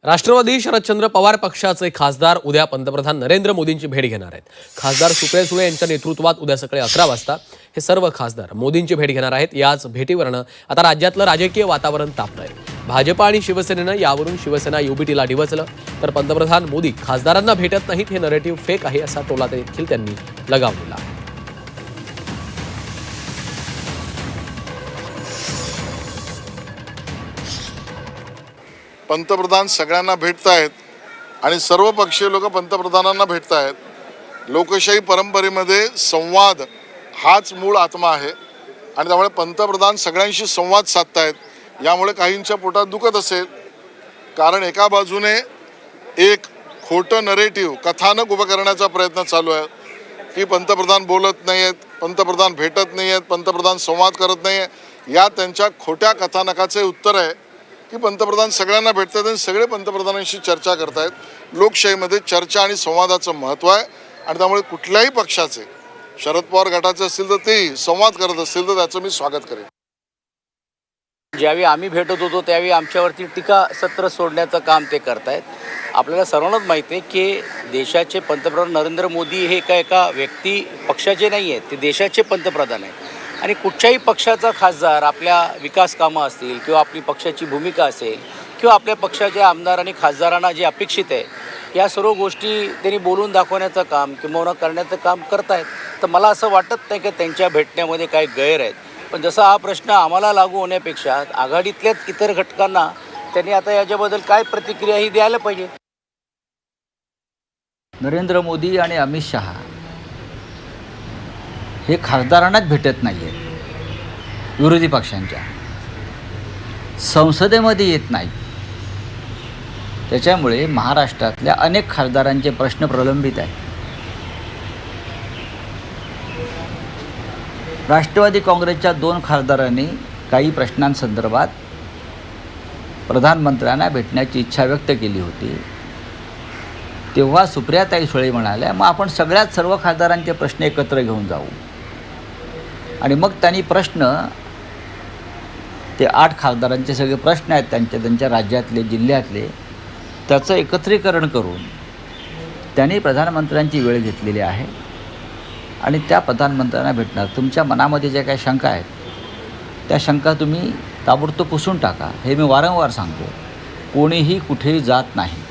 राष्ट्रवादी शरदचंद्र पवार पक्षाचे खासदार उद्या पंतप्रधान नरेंद्र मोदींची भेट घेणार आहेत। खासदार सुप्रिया सुळे यांच्या नेतृत्वात उद्या सकाळी 11 वाजता हे सर्व खासदार मोदींची भेट घेणार आहेत। याच भेटीवरनं आता राज्यातलं राजकीय वातावरण तापलंय। भाजप आणि शिवसेनेनं यावरून शिवसेना युबीटीला डिवचलं, तर पंतप्रधान मोदी खासदारांना भेटत नाहीत हे नरेटिव्ह फेक आहे असा टोला देखील त्यांनी लगावलेला आहे। पंतप्रधान सगळ्यांना भेटतायत आणि सर्व पक्षीय लोक पंतप्रधानांना भेटतायत। लोकशाही परंपरेमध्ये संवाद हाच मूळ आत्मा आहे आणि त्यामुळे पंतप्रधान सगळ्यांशी संवाद साधतायत। यामुळे काहींच्या पोटात दुखत असेल, कारण एका बाजूने एक खोटं नरेटिव्ह कथानक उभं करण्याचा प्रयत्न चालू आहे की पंतप्रधान बोलत नाही आहेत, पंतप्रधान भेटत नाही आहेत, पंतप्रधान संवाद करत नाही आहे। या त्यांच्या खोट्या कथानकाचे उत्तर आहे की पंतप्रधान सगळ्यांना भेटतात आणि सगळे पंतप्रधानांशी चर्चा करतायत। लोकशाहीमध्ये चर्चा आणि संवादाचं महत्त्व आहे आणि त्यामुळे कुठल्याही पक्षाचे, शरद पवार गटाचे असतील तर तेही संवाद करत असतील तर त्याचं मी स्वागत करेन। ज्यावेळी आम्ही भेटत होतो त्यावेळी आमच्यावरती टीका सत्र सोडण्याचं काम ते करतायत। आपल्याला सर्वांनाच माहिती आहे की देशाचे पंतप्रधान नरेंद्र मोदी हे एका व्यक्ती पक्षाचे नाही आहेत, ते देशाचे पंतप्रधान आहेत। आणि कुठच्याही पक्षाचा खासदार आपल्या विकास कामं असतील किंवा आपली पक्षाची भूमिका असेल किंवा आपल्या पक्षाच्या आमदार आणि खासदारांना जे अपेक्षित आहे या सर्व गोष्टी त्यांनी बोलून दाखवण्याचं काम किंवा करण्याचं काम करतायत। तर मला असं वाटत नाही की त्यांच्या भेटण्यामध्ये काही गैर आहेत, पण जसा हा प्रश्न आम्हाला लागू होण्यापेक्षा आघाडीतल्याच इतर घटकांना त्यांनी आता याच्याबद्दल काय प्रतिक्रिया ही द्यायला पाहिजे। नरेंद्र मोदी आणि अमित शहा हे खासदारांनाच भेटत नाही आहेत, विरोधी पक्षांच्या संसदेमध्ये येत नाही। त्याच्यामुळे महाराष्ट्रातल्या अनेक खासदारांचे प्रश्न प्रलंबित आहेत। राष्ट्रवादी काँग्रेसच्या 2 खासदारांनी काही प्रश्नांसंदर्भात प्रधानमंत्र्यांना भेटण्याची इच्छा व्यक्त केली होती। तेव्हा सुप्रियाताई सुळे म्हणाल्या, मग आपण सर्व खासदारांचे प्रश्न एकत्र घेऊन जाऊ आणि मग त्यांनी ते 8 खासदारांचे सगळे प्रश्न आहेत त्यांच्या राज्यातले, जिल्ह्यातले, त्याचं एकत्रीकरण करून त्यांनी प्रधानमंत्र्यांची वेळ घेतलेली आहे आणि त्या प्रधानमंत्र्यांना भेटणार। तुमच्या मनामध्ये ज्या काही शंका आहेत त्या शंका तुम्ही ताबडतोब पुसून टाका। हे मी वारंवार सांगतो, कोणीही कुठेही जात नाही।